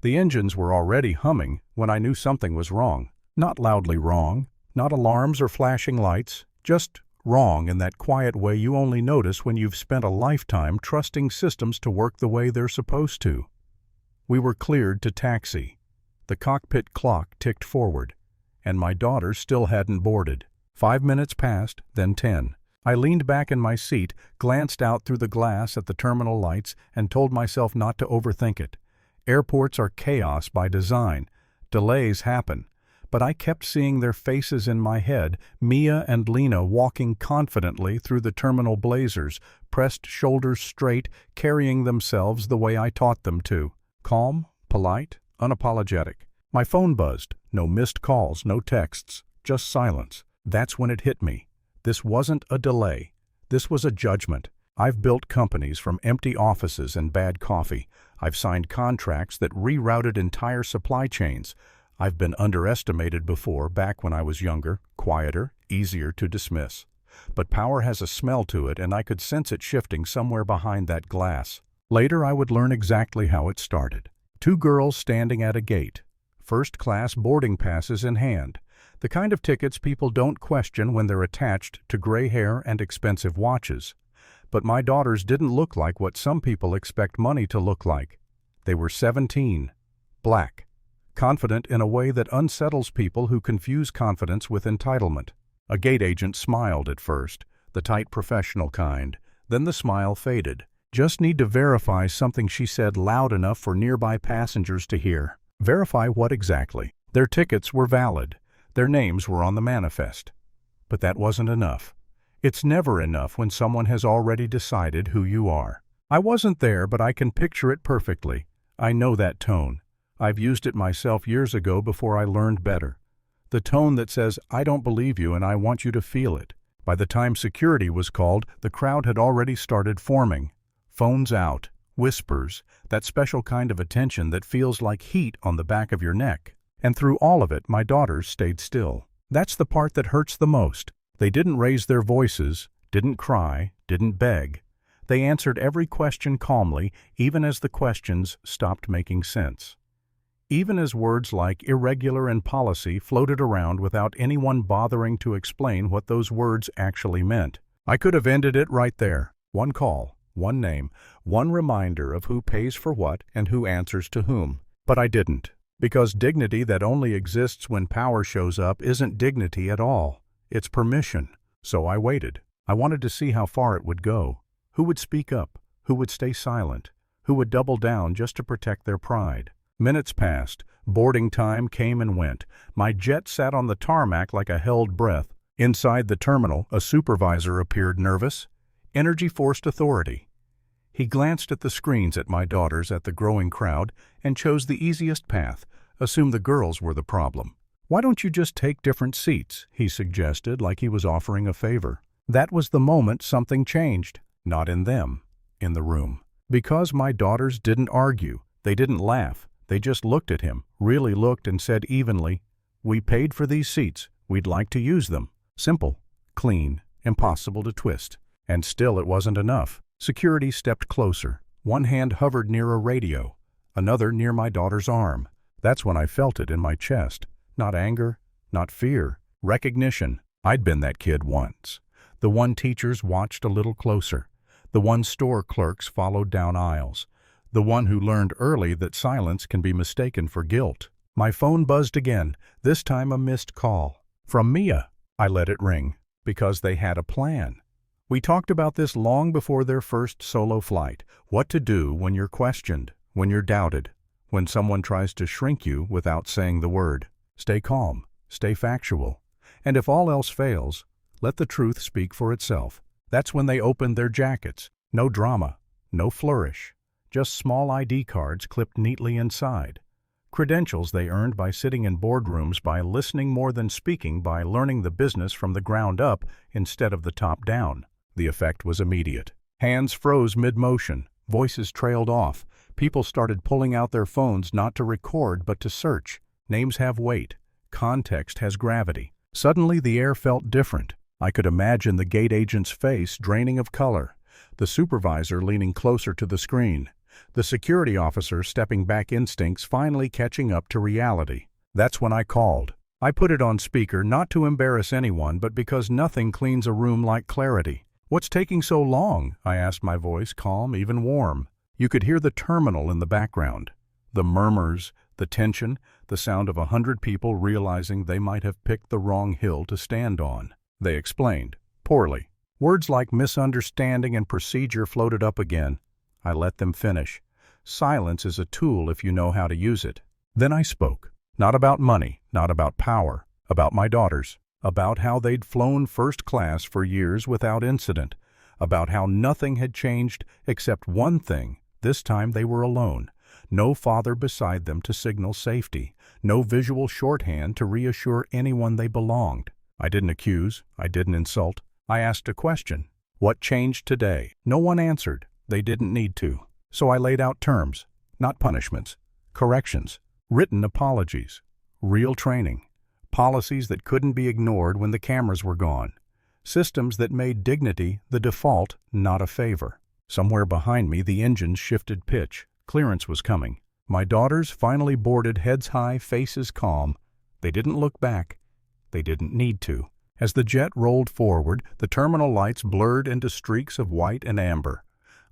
The engines were already humming when I knew something was wrong. Not loudly wrong, not alarms or flashing lights, just wrong in that quiet way you only notice when you've spent a lifetime trusting systems to work the way they're supposed to. We were cleared to taxi. The cockpit clock ticked forward, and my daughter still hadn't boarded. 5 minutes passed, then 10. I leaned back in my seat, glanced out through the glass at the terminal lights, and told myself not to overthink it. Airports are chaos by design. Delays happen. But I kept seeing their faces in my head, Mia and Lena walking confidently through the terminal blazers, pressed shoulders straight, carrying themselves the way I taught them to. Calm, polite, unapologetic. My phone buzzed. No missed calls, no texts, just silence. That's when it hit me. This wasn't a delay. This was a judgment. I've built companies from empty offices and bad coffee. I've signed contracts that rerouted entire supply chains. I've been underestimated before, back when I was younger, quieter, easier to dismiss. But power has a smell to it, and I could sense it shifting somewhere behind that glass. Later I would learn exactly how it started. 2 girls standing at a gate, first-class boarding passes in hand, the kind of tickets people don't question when they're attached to gray hair and expensive watches. But my daughters didn't look like what some people expect money to look like. They were 17, black, confident in a way that unsettles people who confuse confidence with entitlement. A gate agent smiled at first, the tight professional kind. Then the smile faded. "Just need to verify something," she said loud enough for nearby passengers to hear. Verify what exactly? Their tickets were valid. Their names were on the manifest. But that wasn't enough. It's never enough when someone has already decided who you are. I wasn't there, but I can picture it perfectly. I know that tone. I've used it myself years ago before I learned better. The tone that says, "I don't believe you and I want you to feel it." By the time security was called, the crowd had already started forming. Phones out, whispers, that special kind of attention that feels like heat on the back of your neck. And through all of it, my daughters stayed still. That's the part that hurts the most. They didn't raise their voices, didn't cry, didn't beg. They answered every question calmly, even as the questions stopped making sense. Even as words like irregular and policy floated around without anyone bothering to explain what those words actually meant. I could have ended it right there. One call, one name, one reminder of who pays for what and who answers to whom. But I didn't. Because dignity that only exists when power shows up isn't dignity at all. It's permission. So I waited. I wanted to see how far it would go. Who would speak up? Who would stay silent? Who would double down just to protect their pride? Minutes passed. Boarding time came and went. My jet sat on the tarmac like a held breath. Inside the terminal, a supervisor appeared nervous. Energy forced authority. He glanced at the screens at my daughters, at the growing crowd, and chose the easiest path, assumed the girls were the problem. "Why don't you just take different seats?" he suggested, like he was offering a favor. That was the moment something changed. Not in them, in the room. Because my daughters didn't argue. They didn't laugh. They just looked at him, really looked, and said evenly, "We paid for these seats. We'd like to use them." Simple, clean, impossible to twist. And still it wasn't enough. Security stepped closer. One hand hovered near a radio, another near my daughter's arm. That's when I felt it in my chest. Not anger, not fear, recognition. I'd been that kid once. The one teachers watched a little closer. The one store clerks followed down aisles. The one who learned early that silence can be mistaken for guilt. My phone buzzed again, this time a missed call. From Mia. I let it ring, because they had a plan. We talked about this long before their first solo flight. What to do when you're questioned, when you're doubted, when someone tries to shrink you without saying the word. Stay calm, stay factual. And if all else fails, let the truth speak for itself. That's when they opened their jackets. No drama, no flourish. Just small ID cards clipped neatly inside. Credentials they earned by sitting in boardrooms, by listening more than speaking, by learning the business from the ground up instead of the top down. The effect was immediate. Hands froze mid-motion. Voices trailed off. People started pulling out their phones not to record but to search. Names have weight. Context has gravity. Suddenly the air felt different. I could imagine the gate agent's face draining of color. The supervisor leaning closer to the screen. The security officer stepping back, instincts finally catching up to reality. That's when I called. I put it on speaker, not to embarrass anyone, but because nothing cleans a room like clarity. "What's taking so long?" I asked, my voice calm, even warm. You could hear the terminal in the background. The murmurs, the tension, the sound of 100 people realizing they might have picked the wrong hill to stand on. They explained, poorly. Words like misunderstanding and procedure floated up again. I let them finish. Silence is a tool if you know how to use it. Then I spoke. Not about money, not about power, about my daughters, about how they'd flown first class for years without incident, about how nothing had changed except one thing. This time they were alone. No father beside them to signal safety, no visual shorthand to reassure anyone they belonged. I didn't accuse, I didn't insult. I asked a question. What changed today? No one answered. They didn't need to. So I laid out terms, not punishments, corrections, written apologies, real training, policies that couldn't be ignored when the cameras were gone, systems that made dignity the default, not a favor. Somewhere behind me, the engines shifted pitch. Clearance was coming. My daughters finally boarded, heads high, faces calm. They didn't look back. They didn't need to. As the jet rolled forward, the terminal lights blurred into streaks of white and amber.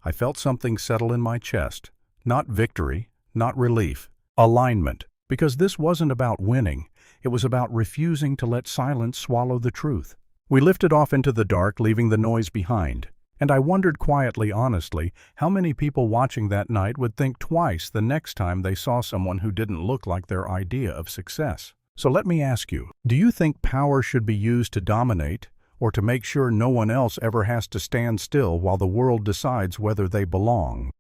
I felt something settle in my chest. Not victory, not relief. Alignment. Because this wasn't about winning. It was about refusing to let silence swallow the truth. We lifted off into the dark, leaving the noise behind. And I wondered quietly, honestly, how many people watching that night would think twice the next time they saw someone who didn't look like their idea of success. So let me ask you, do you think power should be used to dominate, or to make sure no one else ever has to stand still while the world decides whether they belong?